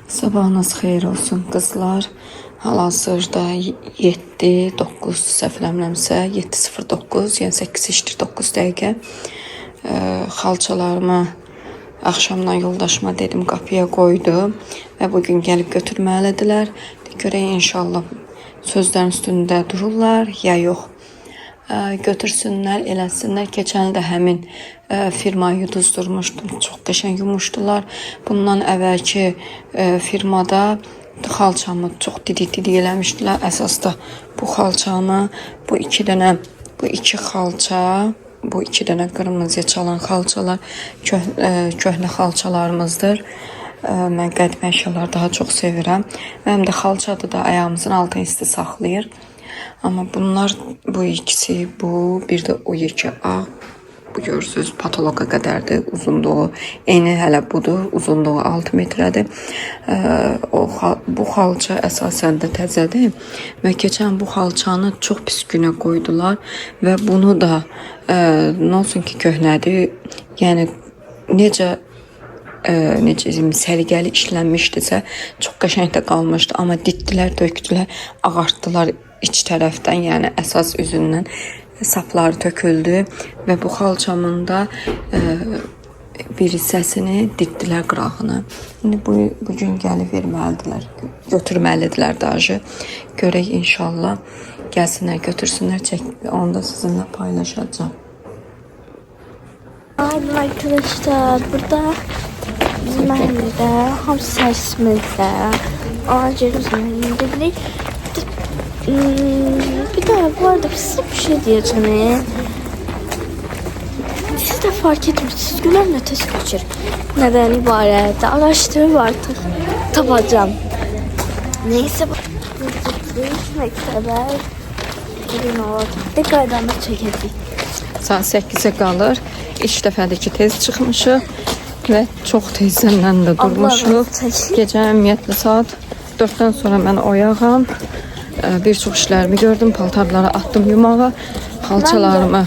Sabahınız xeyir olsun qızlar. Hal-hazırda 7:09 səhvləmirəmsə 7:09, yəni 8:09 dəqiqə. Xalçalarımı axşamdan yoldaşıma dedim qapıya qoydu və bugün gəlib götürməlidirlər. Görək inşallah sözlərin üstündə dururlar ya yox. Götürsünlər, eləsinlər. Keçən də həmin firmayı uduzdurmuşdum. Çox qəşəng yumuşdular. Bundan əvvəlki firmada xalçamı çox didi eləmişdilər. Əsasda bu xalçamı, bu iki xalça, bu iki dənə qırmızıya çalan xalçalar köhnə xalçalarımızdır. Mən qədimə əşyaları daha çox sevirəm. Mənim də xalçadır da ayağımızın altını isti saxlayır. Amma bunlar bu ikisi, bu bir də o yekə ağ. Bu görürsünüz patoloqa qədərdir uzunluğu. Eni hələ budur, uzunluğu 6 metrədir. Bu xalça əsasən də təzədir və keçən bu xalçanı çox pis günə qoydular və bunu da nə olsun ki köhnədir. Yəni necə səliqəli işlənmişdisə çox qəşəng də qalmışdı, amma ditdilər, dökdülər, ağartdılar iç tərəfdən, yəni əsas üzündən sapları töküldü və bu xalçamın da bir hissəsini ditdilər qırağını. İndi bu gün gəlib verməlidirlər, götürməlidirlər daşı. Görək inşallah gəlsinlər, götürsünlər, onu da sizinlə paylaşacağım. Arkadaşlar burada bizim evimizdə, hamısı səsimizdə, ağacımızın dedik. Bir de bu arada size bir şey diyeceğim. Siz de fark etmişsiniz. Gülen ötesi kaçır. Neden ibaret? Araştırıp artık tapacağım. Neyse bu mektebe bugün oldu. Tekrardan da çekildik. Saat 8'e qalır. İlk dəfədir ki tez çıxmışıq və çox tezdən də durmuşuq. Gecə ümumiyyətlə saat 4'dən sonra mən oyağam. Bir çox işlərimi gördüm, paltarları attım yumağa, xalçalarımı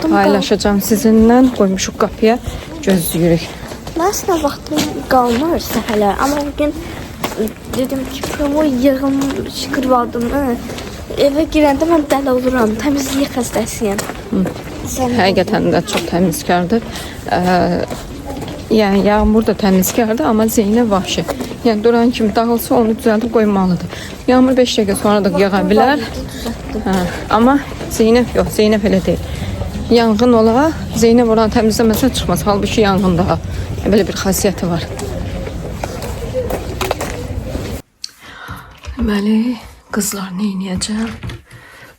paylaşacağım sizinlə, qoymuşuq qapıya, gözləyirik. Mən aslında vaxtım qalmır səhərlər, amma bugün dedim ki, promo yığım şıkırvadım, evə girəndə mən dəli oluram, təmizlik xəstəsiyəm. Həqiqətən də çox təmizkardır. Yəni Yağmur da təmizkardır, amma Zeynəb vahşi. Yəni duran kimi dağılsa onu düzəldib qoymalıdır. Yağmur 5 dəqiqə sonra da yağa bilər. Amma Zeynəb yox, Zeynəb elə deyil. Yanğın ola, Zeynəb oranı təmizləməsə çıxmaz. Halbuki yanğın daha. Belə bir xasiyyəti var. Deməli, qızlar nə edəcəm?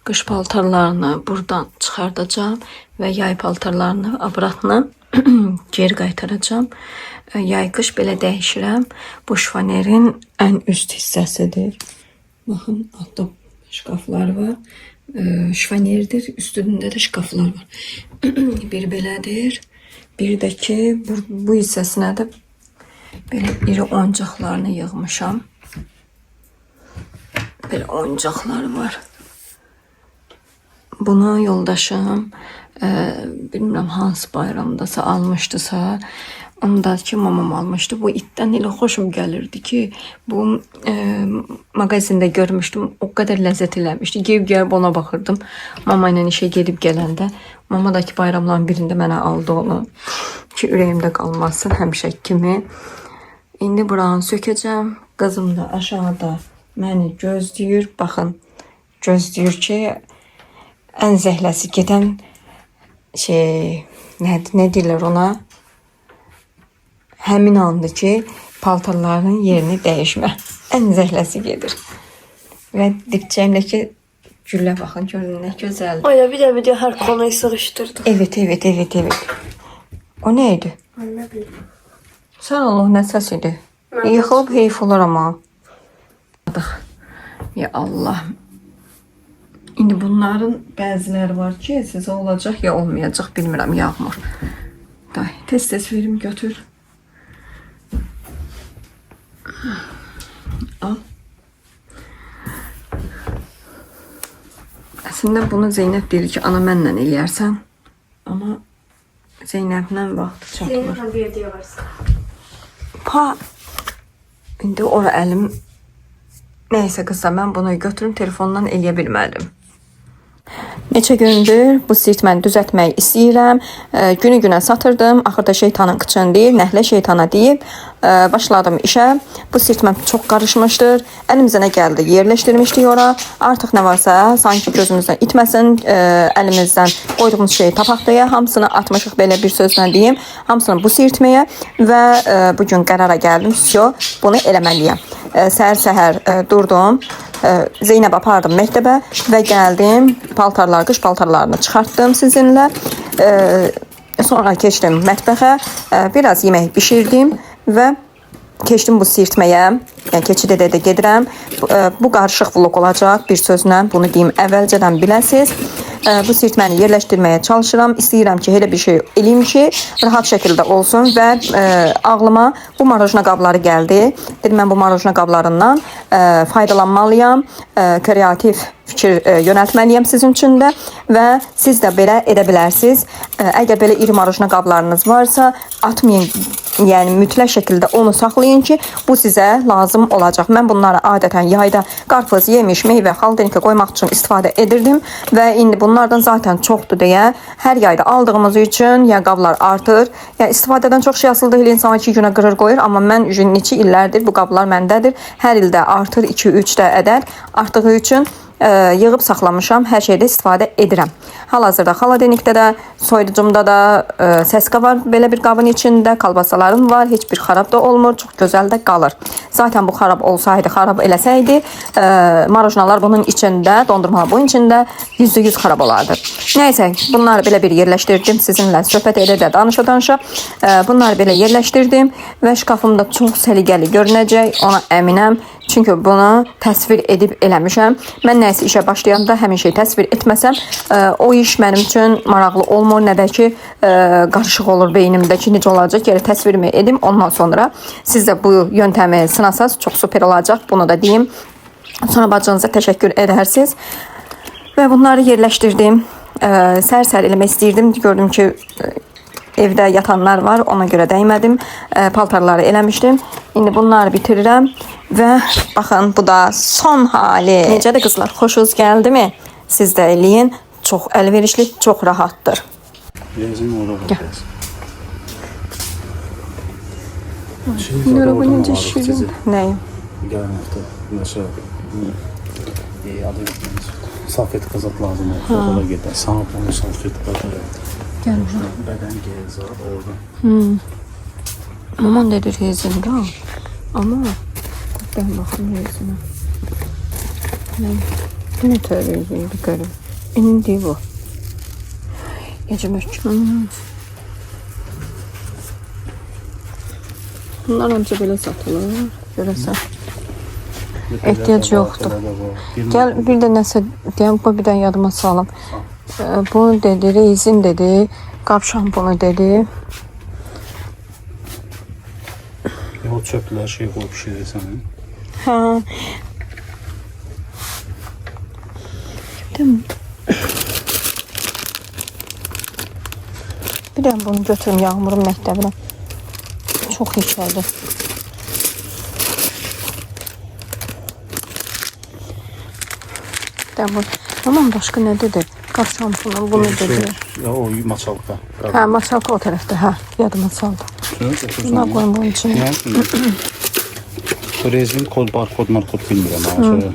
Qış paltarlarını buradan çıxardacağım və yay paltarlarını abratına geri qaytaracağım. Yay qış belə dəyişirəm. Bu şifanerin ən üst hissəsidir. Baxın, altda şkaflar var. Şifanerdir, üstündə də şkaflar var. Bir belədir. Bir də ki, bu hissəsinə də belə iri oyuncaqlarını yığmışam. Belə oyuncaqlar var. Bunu yoldaşım bilmirəm hansı bayramdasa almışdısa, ondakı mamam almışdı. Bu itdən elə xoşum gəlirdi ki, bu mağazində görmüşdüm, o qədər ləzzət eləmişdi. Gəlib ona baxırdım. Mama ilə işə gedib gələndə, mamadakı bayramların birində mənə aldı onu ki, ürəyimdə qalmasın həmişə kimi. İndi buranı sökəcəm. Qızım da aşağıda məni gözləyir. Baxın, gözləyir ki, ən zəhləsi gedən nə deyirlər ona? Həmin andır ki, paltarların yerini dəyişmə. Ən zəhləsi gedir. Və dipçəyimdə ki, güllə baxın, görün nə gözəldir. Oya bir də hər konuyu sığışdırdı. Evet. O nə idi? Nə bilim. Sən Allah, nə səs idi? Yıxılıb heyf olur amma. Ya Allah. İndi bunların bəziləri var ki, sizə olacaq ya olmayacaq, bilmirəm, Yağmur. Tez verim, götür. Al. Əslində bunu Zeynəb deyir ki, ana mənlə eləyərsən. Amma Zeynəblə vaxt çatmır. Zeynep bir diyor varsa. Pa. İndi ora əlim. Neyse qızlar, mən bunu götürüm telefondan eləyə bilmədim. Neçə gündür bu sirtməni düzəltmək istəyirəm. Günü-günə satırdım. Axırda şeytanın qıçını deyir, nəhlə şeytana deyib başladım işə. Bu sirtmən çox qarışmışdır. Əlimizə nə gəldi yerləşdirmişdik ora. Artıq nə varsa sanki gözümüzdən itməsin, əlimizdən qoyduğumuz şeyi tapaq deyə hamısını atmışıq, belə bir sözlə deyim. Hamısını bu sirtməyə və bugün qərara gəldim. Bunu eləməliyəm. Səhər-səhər durdum. Zeynəb apardım məktəbə və gəldim. Qış paltarlarını çıxartdım sizinlə. Sonra keçdim mətbəxə. Biraz yemək bişirdim və keçdim bu sirtməyə. Yəni keçid edə gedirəm. Bu qarışıq vlog olacaq. Bir sözlə bunu deyim, əvvəlcədən biləsiz. Bu sirtməni yerləşdirməyə çalışıram. İstəyirəm ki, elə bir şey eləyim ki, rahat şəkildə olsun və ağlıma bu marojna qabları gəldi. Dedim, mən bu marojna qablarından faydalanmalıyam, kreativ fikir yönəltməliyəm sizin üçün də və siz də belə edə bilərsiniz. Əgər belə iri marojna qablarınız varsa, atmayın, yəni mütləq şəkildə onu saxlayın ki, bu sizə lazım olacaq. Mən bunları adətən yayda qarpız, yemiş, meyvə, xaldanikə qoymaq üçün istifadə edirdim və indi bunlardan zaten çoxdur deyə hər yayda aldığımız üçün ya qablar artır, ya istifadədən çox şey asılı deyil, insan 2 günə qırır qoyur, amma mən neçə illərdir bu qablar məndədir. Hər ildə artır, 2-3 də ədəd artdığı üçün yığıb saxlamışam, hər şeydə istifadə edirəm. Hal-hazırda xaladenikdə də, soyuducumda da səska var, belə bir qabın içində kalbasalarım var, heç bir xarab da olmur, çox gözəl də qalır. Zaten bu xarab olsaydı, xarab eləsəydi, marojnalar bunun içində, dondurmalar bunun içində %100 xarab olardı. Nəysə, bunları belə bir yerləşdirdim, sizinlə söhbət edə də danışa-danışa bunları belə yerləşdirdim və şkafımda çox səliqəli görünəcək, ona əminəm. Çünki bunu təsvir edib eləmişəm. Mən nəsə işə başlayanda həmin şey təsvir etməsəm, o iş mənim üçün maraqlı olmur, nə də ki qarışıq olur beynimdəki necə olacaq, yəni təsvirimi edim. Ondan sonra siz də bu yöntəmi sınasaz çox super olacaq, bunu da deyim. Sonra bacınıza təşəkkür edərsiniz. Və bunları yerləşdirdim. Sər-sər eləmək istəyirdim. Gördüm ki, evdə yatanlar var, ona görə dəymədim. Paltarları eləmişdim. İndi bunları bitirirəm və baxın, bu da son hali. Necədir qızlar, xoşunuz gəldi mi? Siz də eləyin. Çox əlverişli, çox rahatdır. Merhaba, necə şirin. Nəyim? Gələn hafta nəsə salfet qazat lazım olur. Ola gedə. Sağ salfet qazat. Gəlmə. Bədən gəzər orada. Aman dedi rezində al. Ama ben baxım rezinə. Ne tür rezindi görüm. İndi bu. Gecə məhkum. Bunlar hamısı belə satılır. Görəsən. Ehtiyac yoxdur. Gəl bir də nəsə deyəm, bir də yadıma salım. Bunu dedi, rezin dedi, qab şampunu dedi. O çöplər şey qoyub pişirirsən. Ha. Bir də bunu götürüm Yağmurun məktəbinə. Çox yükəldi. Aman başqa nə dedi? Qab şampunu bunu dedi. O maçalka. Hə, maçalka o tərəfdə, hə, yadıma saldı. Buna qoyun bunun içine. Rezin kod, barkod, markod bilmirəm. Orada.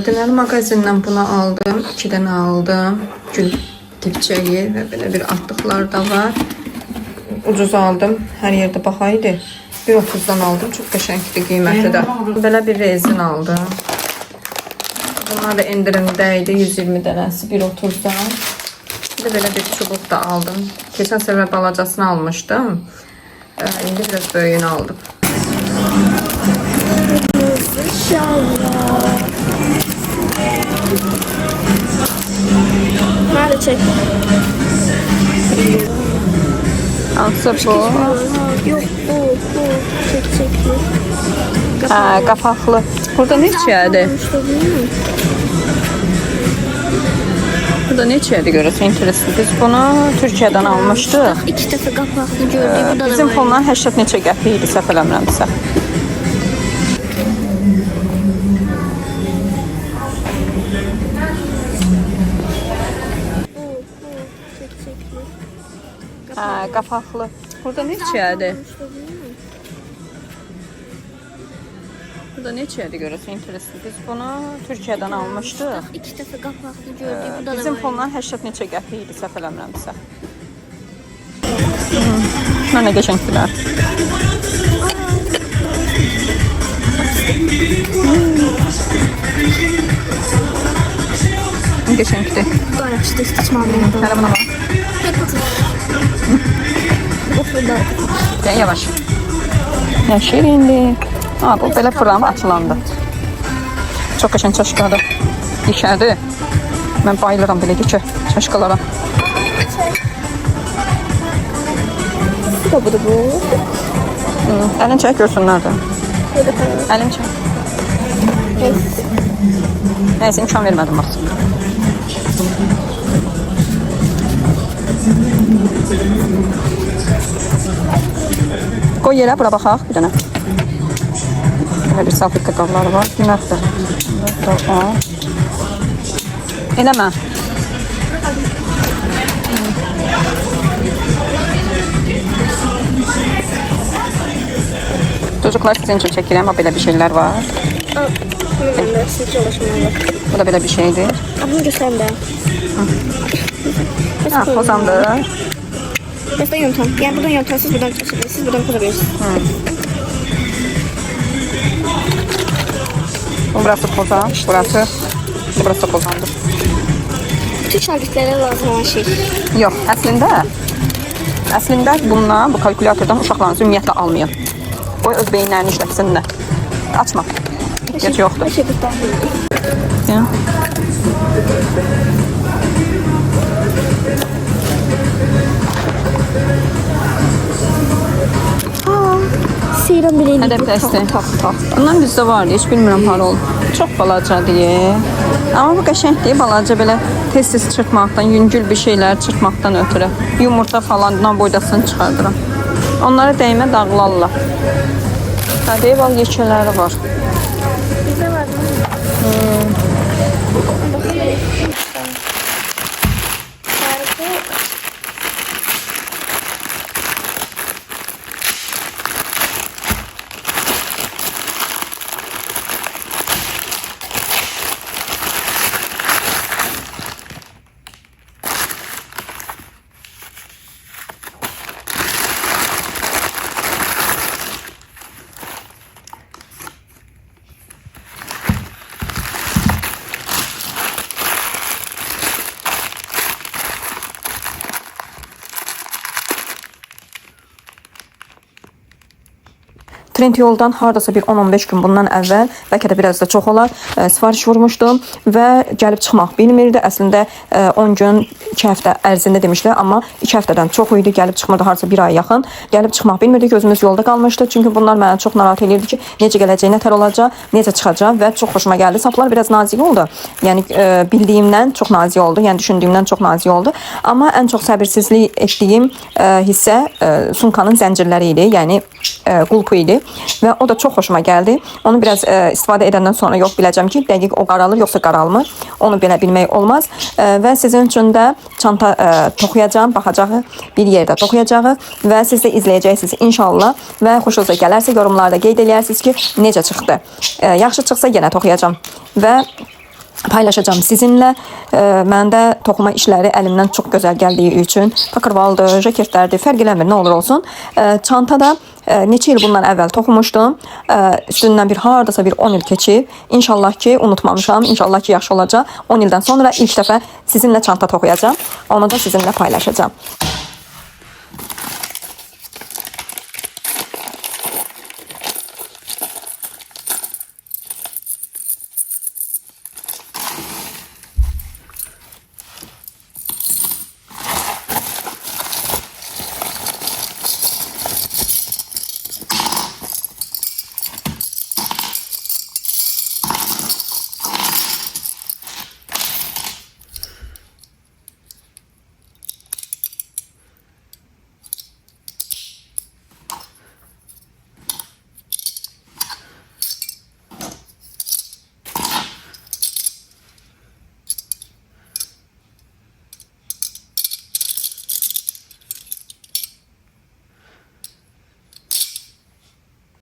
Deməli mağazindən bunu aldım. 2 dənə aldım. Gül dibçəyi və belə bir atlıqlar da var. Ucuz aldım. Hər yerdə baxaydı. 1.30-dan aldım. Çox qəşəngdir, qiymətli də. Belə bir rezin aldım. Bunlar da endirimdə idi. 120 dənəsi 1.30-dan. Bir də belə bir çubuq da aldım. Keçən səfər balacasını almışdım. İndi biraz böyüyünü aldım. Nerede çek? Hansı bu? Yok bu. Çek. Qapaqlı. Burada neçədir? Burada neçədir görəsən interesli. Biz bunu Türkiyədən almışdıq. 2 dəfə qapaqlı gördük. Burada Bizim da var. fondan 80 neçə qəpik idi səhv eləmirəmsə. Qapaqlı. Burada neçədir? Burada neçədir görəsən interesli. Biz bunu Türkiyədən almışdıq. 2 dəfə qapaqlı gördük. Burada da Bizim var. fondan 80 neçə qəpik idi səhv eləmirəmsə. Mənə qəşəngdilər. Qəşəngdir. Qarışdı istismarlı. Hələ buna bax. Gel yavaş. Ya şirindir. Ha, bu belə fırlanıb açılandı. Çox qəşəng çaşkadır. Dikədir. Mən bayılıram belə dikə çaşkalara. Bu da bu. Əlin çək görsünlər də. Əlin çək. Nəysə imkan vermədim bax. Qoy yerə, bura baxaq bir dənə. Belə bir salfetka qabları var. Qiymətdir. Eləmə. Çocuklar sizin için çəkirəm, belə bir şeylər var. Bu da belə bir şeydir. Bunu göstərim də. Ha, pozandır. Burada yöntem. Yani buradan yöntem, siz buradan çalışabilirsiniz. Siz buradan kurabilirsiniz. Burası pozan, burası da pozandır. Bütün şagirdlərə lazım olan şey. Yox, əslində bundan, bu kalkulyatordan uşaqlarınızı ümumiyyətlə almayın. O öz beyinlərini işlətsinlər. Açma. Heç yoxdur. Şey buradan. Ya. Seyran bileğini Hədə bir dəstə. Bundan bizdə vardı, heç bilmirəm hara oldu. Çox balacadır. Amma bu qəşəngdir, balaca belə tez-tez çırpmaqdan, yüngül bir şeylər çırpmaqdan ötürü. Yumurta falan boydasını çıxardıram. Onlara dəymə dağlarlar. Hədə bal yekələri var. Bizde var mı? Trend yoldan hardasa bir 10-15 gün bundan əvvəl, bəlkə də biraz da çox olar, sifariş vurmuşdum və gəlib çıxmaq bilmirdi. Əslində 10 gün, 2 həftə ərzində demişlər, amma 2 həftədən çox idi, gəlib çıxmırdı, hardasa 1 ay yaxın. Gəlib çıxmaq bilmirdi, gözümüz yolda qalmışdı. Çünki bunlar mənə çox narahat edirdi ki, necə gələcək, nətər olacaq, necə çıxacaq və çox xoşuma gəldi. Saplar biraz nazik oldu. Yəni bildiyimdən çox nazik oldu, yəni düşündüyümdən çox nazik oldu. Amma ən çox səbirsizlik etdiyim hissə sumkanın zəncirləri idi, yəni qulpu idi. Və o da çox xoşuma gəldi. Onu biraz istifadə edəndən sonra yox biləcəm ki, dəqiq o qaralır yoxsa qaralmır. Onu belə bilmək olmaz. Və sizin üçün də çanta toxuyacağım, baxacağı bir yerdə toxuyacağıq və siz də izləyəcəksiniz inşallah. Və xoşunuza gələrsə yorumlarda qeyd edərsiniz ki, necə çıxdı. Yaxşı çıxsa yenə toxuyacağım və paylaşacağım sizinlə. Mən də toxuma işləri əlimdən çox gözəl gəldiyi üçün pakırvalıdır, jaketlərdir, fərq eləmir, nə olur olsun. Çantada neçə il bundan əvvəl toxumuşdum. Üstündən hardasa bir 10 il keçib. İnşallah ki unutmamışam. İnşallah ki yaxşı olacaq. 10 ildən sonra ilk dəfə sizinlə çanta toxuyacağım. Onu da sizinlə paylaşacağım.